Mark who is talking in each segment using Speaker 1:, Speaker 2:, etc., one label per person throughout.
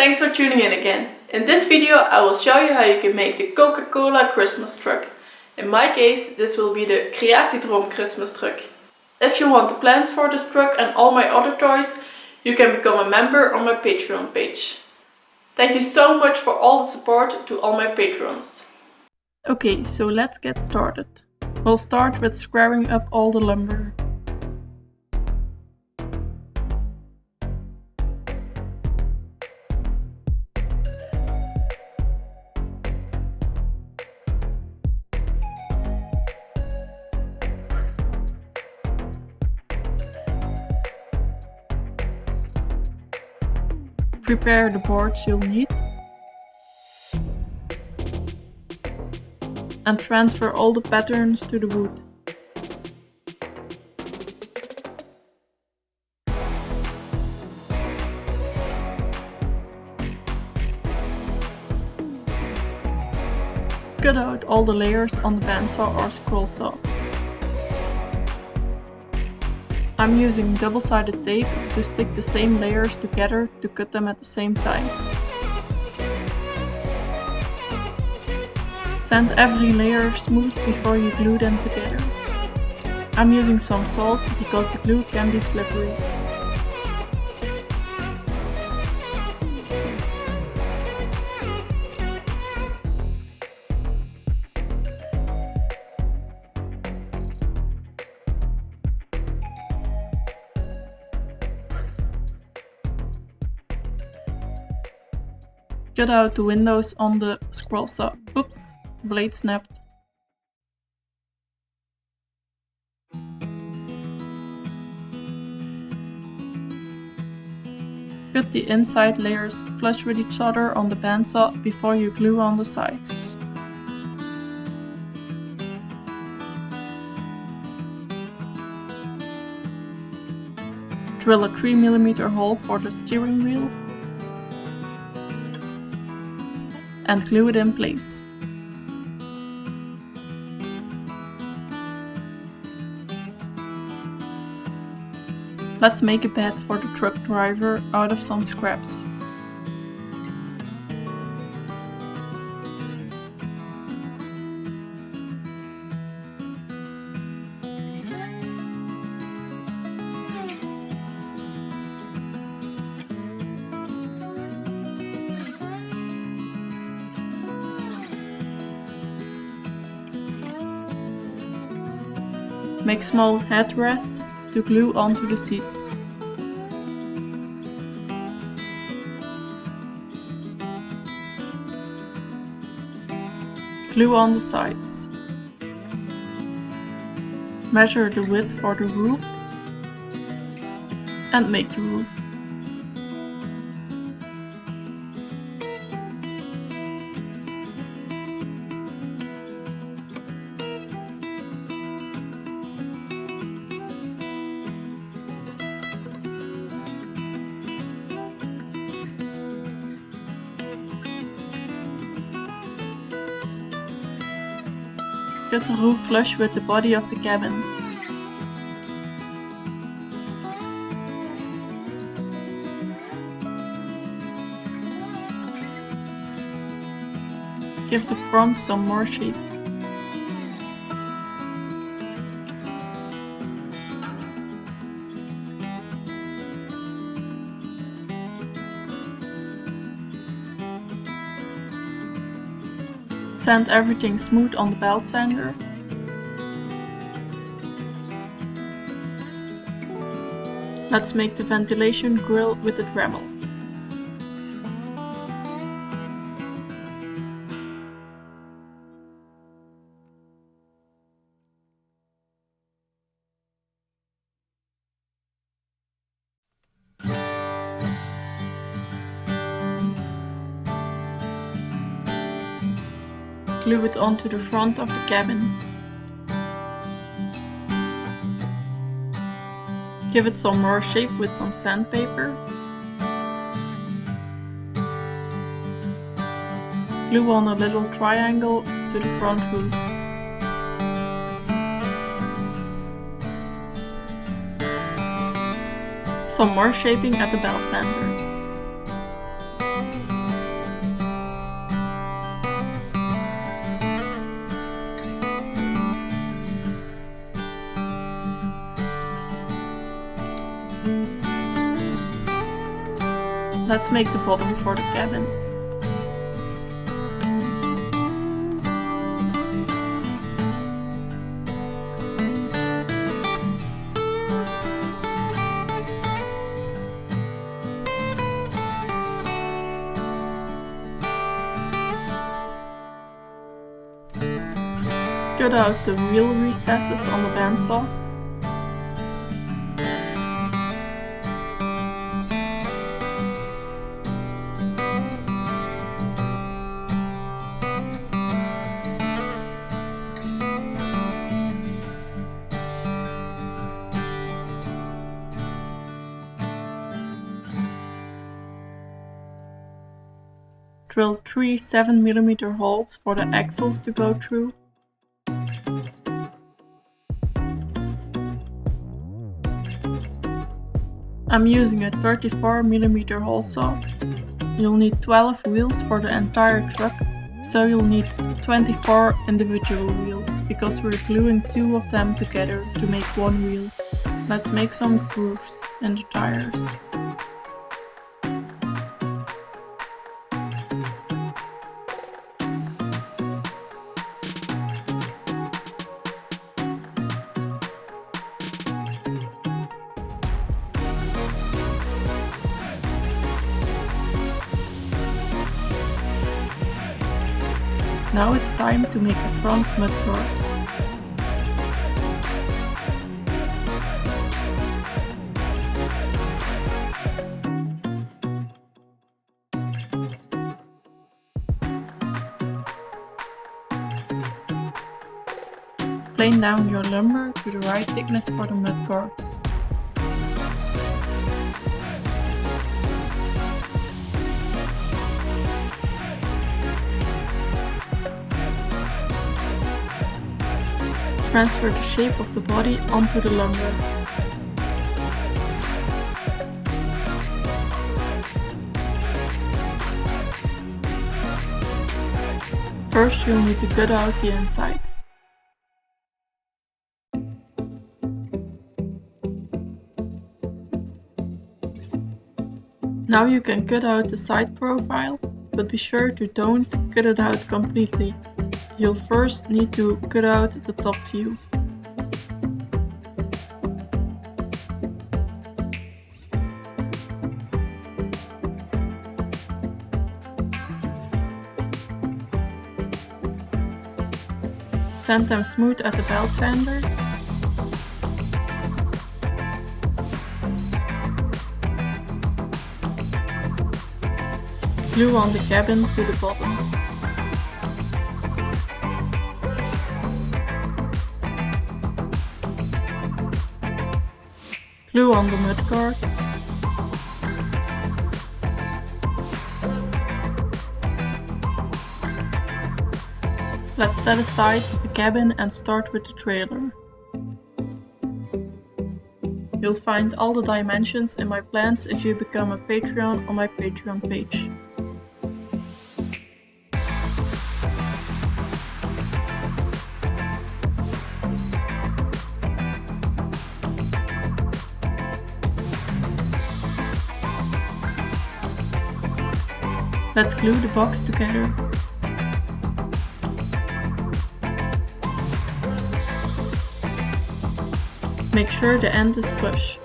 Speaker 1: Thanks for tuning in again. In this video I will show you how you can make the Coca Cola Christmas Truck. In my case this will be the Creatiedroom Christmas Truck. If you want the plans for this truck and all my other toys, you can become a member on my Patreon page. Thank you so much for all the support to all my patrons. Okay, so let's get started. We'll start with squaring up all the lumber. Prepare the boards you'll need and transfer all the patterns to the wood. Cut out all the layers on the bandsaw or scroll saw. I'm using double-sided tape to stick the same layers together to cut them at the same time. Sand every layer smooth before you glue them together. I'm using some salt because the glue can be slippery. Cut out the windows on the scroll saw. Oops, blade snapped. Cut the inside layers flush with each other on the bandsaw before you glue on the sides. Drill a 3mm hole for the steering wheel and glue it in place. Let's make a bed for the truck driver out of some scraps. Make small headrests to glue onto the seats. Glue on the sides. Measure the width for the roof and make the roof. Cut the roof flush with the body of the cabin. Give the front some more shape. Sand everything smooth on the belt sander. Let's make the ventilation grill with the Dremel. Glue it onto the front of the cabin. Give it some more shape with some sandpaper. Glue on a little triangle to the front roof. Some more shaping at the belt sander. Let's make the bottom for the cabin. Cut out the wheel recesses on the bandsaw. Drill 3 7mm holes for the axles to go through. I'm using a 34mm hole saw. You'll need 12 wheels for the entire truck, so you'll need 24 individual wheels, because we're gluing 2 of them together to make one wheel. Let's make some grooves in the tires. Now it's time to make the front mud guards. Plane down your lumber to the right thickness for the mud guards. Transfer the shape of the body onto the lumber. First you'll need to cut out the inside. Now you can cut out the side profile, but be sure to don't cut it out completely. You'll first need to cut out the top view. Sand them smooth at the belt sander. Glue on the cabin to the bottom. Glue on the mud guards. Let's set aside the cabin and start with the trailer. You'll find all the dimensions in my plans if you become a Patreon on my Patreon page. Let's glue the box together. Make sure the end is flush.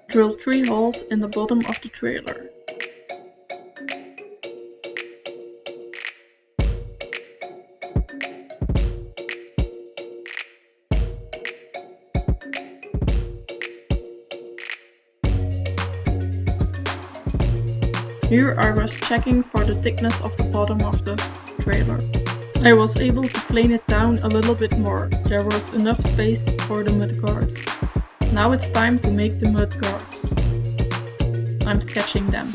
Speaker 1: Drill 3 holes in the bottom of the trailer. Here I was checking for the thickness of the bottom of the trailer. I was able to plane it down a little bit more. There was enough space for the mud guards. Now it's time to make the mud guards. I'm sketching them.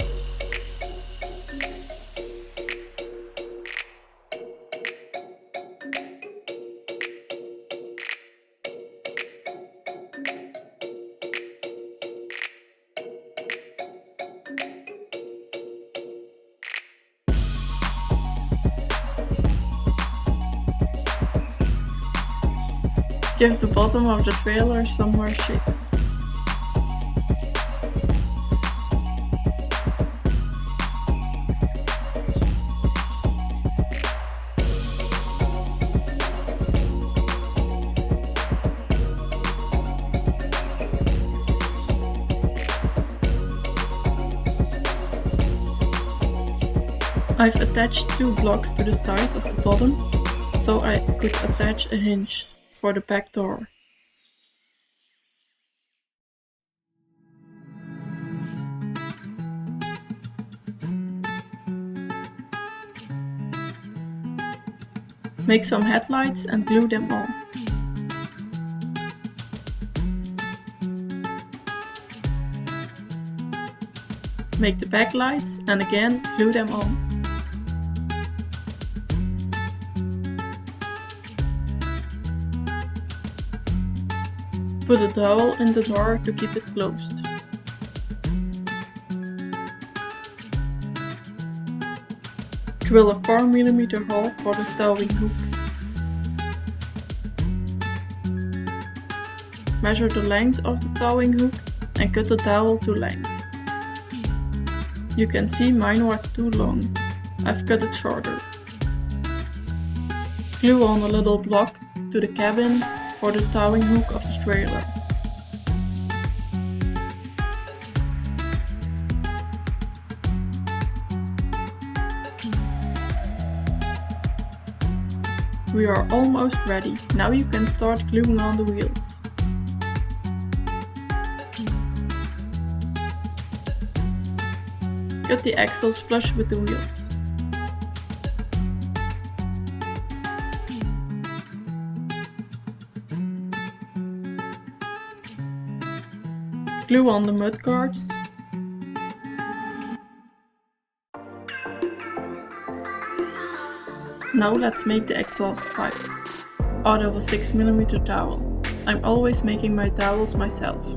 Speaker 1: Give the bottom of the trailer some more shape. I've attached 2 blocks to the side of the bottom, so I could attach a hinge for the back door. Make some headlights and glue them on. Make the backlights and again glue them on. Put a dowel in the door to keep it closed. Drill a 4mm hole for the towing hook. Measure the length of the towing hook and cut the dowel to length. You can see mine was too long. I've cut it shorter. Glue on a little block to the cabin for the towing hook of the trailer. We are almost ready. Now you can start gluing on the wheels. Cut the axles flush with the wheels. Glue on the mud guards. Now let's make the exhaust pipe out of a 6mm dowel. I'm always making my dowels myself.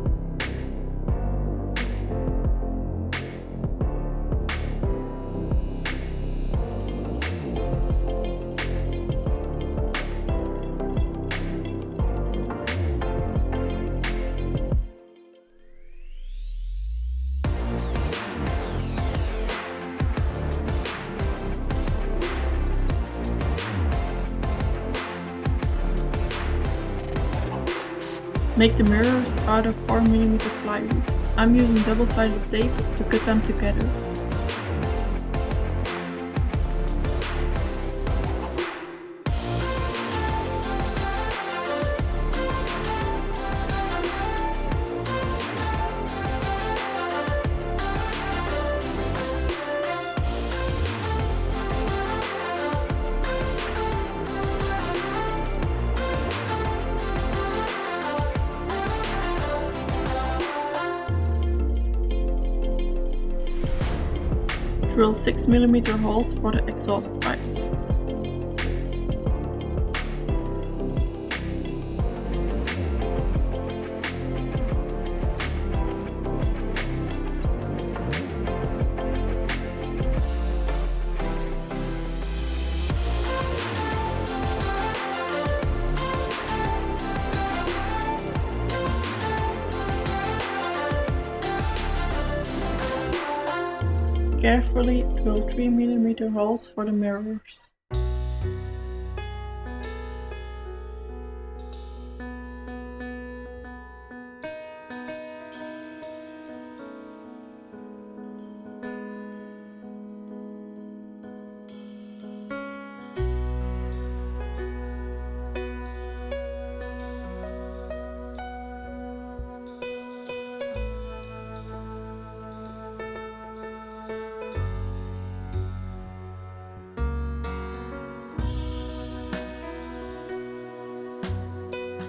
Speaker 1: Make the mirrors out of 4mm plywood. I'm using double-sided tape to cut them together. Drill 6mm holes for the exhaust pipes. Carefully drill 3mm holes for the mirrors.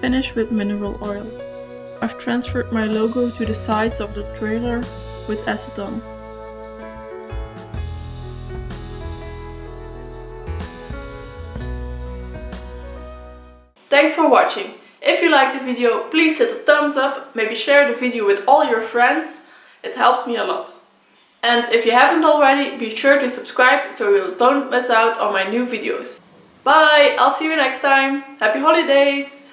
Speaker 1: Finish with mineral oil. I've transferred my logo to the sides of the trailer with acetone. Thanks for watching. If you liked the video, please hit a thumbs up, maybe share the video with all your friends. It helps me a lot. And if you haven't already, be sure to subscribe so you don't miss out on my new videos. Bye! I'll see you next time. Happy holidays!